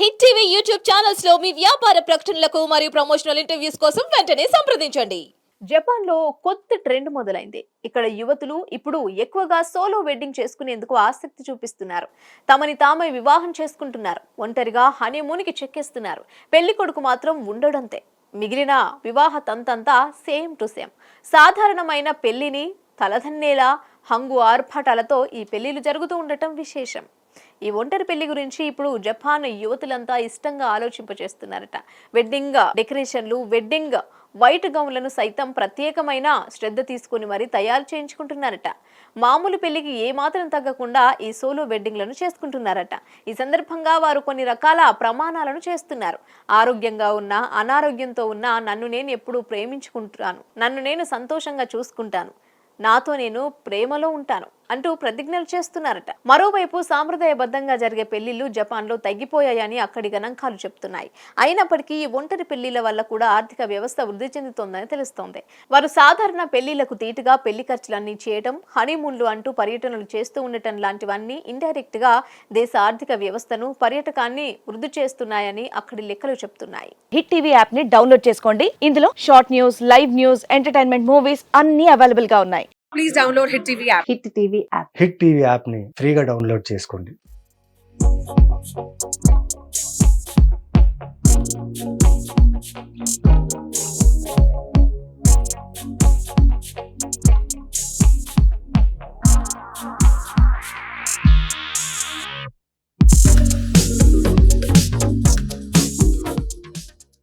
Hit TV YouTube channels లో మీ వ్యాపార ప్రకటనలకు మరియు ప్రమోషనల్ ఇంటర్వ్యూస్ కోసం వెంటనే సంప్రదించండి. జపాన్ లో కొత్త ట్రెండ్ మొదలైంది. ఇక్కడ యువతులు ఇప్పుడు ఎక్కువగా సోలో వెడ్డింగ్ చేసుకునేందుకు ఆసక్తి చూపిస్తున్నారు. తమని తామే వివాహం చేసుకుంటున్నారు. ఒంటరిగా హనీమూన్ కి చెక్కేస్తున్నారు. పెళ్లి కొడుకు మాత్రం ఉండడంతే. మిగిలిన వివాహ తంతంతా సేమ్ టు సేమ్. సాధారణమైన పెళ్లిని తలదన్నేలా హంగు ఆర్భాటాలతో ఈ పెళ్లిలు జరుగుతూ ఉండటం విశేషం. ఈ ఒంటరి పెళ్లి గురించి ఇప్పుడు జపాన్ యువతులంతా ఇష్టంగా ఆలోచింపచేస్తున్నారట. వెడ్డింగ్ డెకరేషన్లు, వెడ్డింగ్ వైట్ గౌన్లను సైతం ప్రత్యేకమైన శ్రద్ధ తీసుకుని మరీ తయారు చేయించుకుంటున్నారట. మామూలు పెళ్లికి ఏమాత్రం తగ్గకుండా ఈ సోలో వెడ్డింగ్లను చేసుకుంటున్నారట. ఈ సందర్భంగా వారు కొన్ని రకాల ప్రమాణాలను చేస్తున్నారు. ఆరోగ్యంగా ఉన్నా, అనారోగ్యంతో ఉన్నా నన్ను నేను ఎప్పుడూ ప్రేమించుకుంటాను, నన్ను నేను సంతోషంగా చూసుకుంటాను, నాతో నేను ప్రేమలో ఉంటాను అంటూ ప్రతిజ్ఞలు చేస్తున్నారట. మరోవైపు సాంప్రదాయబద్ధంగా జరిగే పెళ్లిళ్లు జపాన్లో తగ్గిపోయాయని అక్కడి గణాంకాలు చెప్తున్నాయి. అయినప్పటికీ ఈ ఒంటరి పెళ్లిళ్ల వల్ల కూడా ఆర్థిక వ్యవస్థ వృద్ధి చెందుతోందని తెలుస్తోంది. వారు సాధారణ పెళ్లిళ్లకు తీటుగా పెళ్లి ఖర్చులన్నీ చేయడం, హనీమూన్లు అంటూ పర్యటనలు చేస్తూ ఉండటం లాంటివన్నీ ఇండైరెక్ట్ గా దేశ ఆర్థిక వ్యవస్థను, పర్యాటకాన్ని వృద్ధి చేస్తున్నాయని అక్కడి లెక్కలు చెప్తున్నాయి. హిట్ టీవీ యాప్ ని డౌన్లోడ్ చేసుకోండి. ఇందులో short news, live news, entertainment movies అన్ని అవైలబుల్ గా ఉన్నాయి. Please download Hit TV app. Hit TV app. Hit TV యాప్ని ఫ్రీగా డౌన్లోడ్ చేసుకోండి.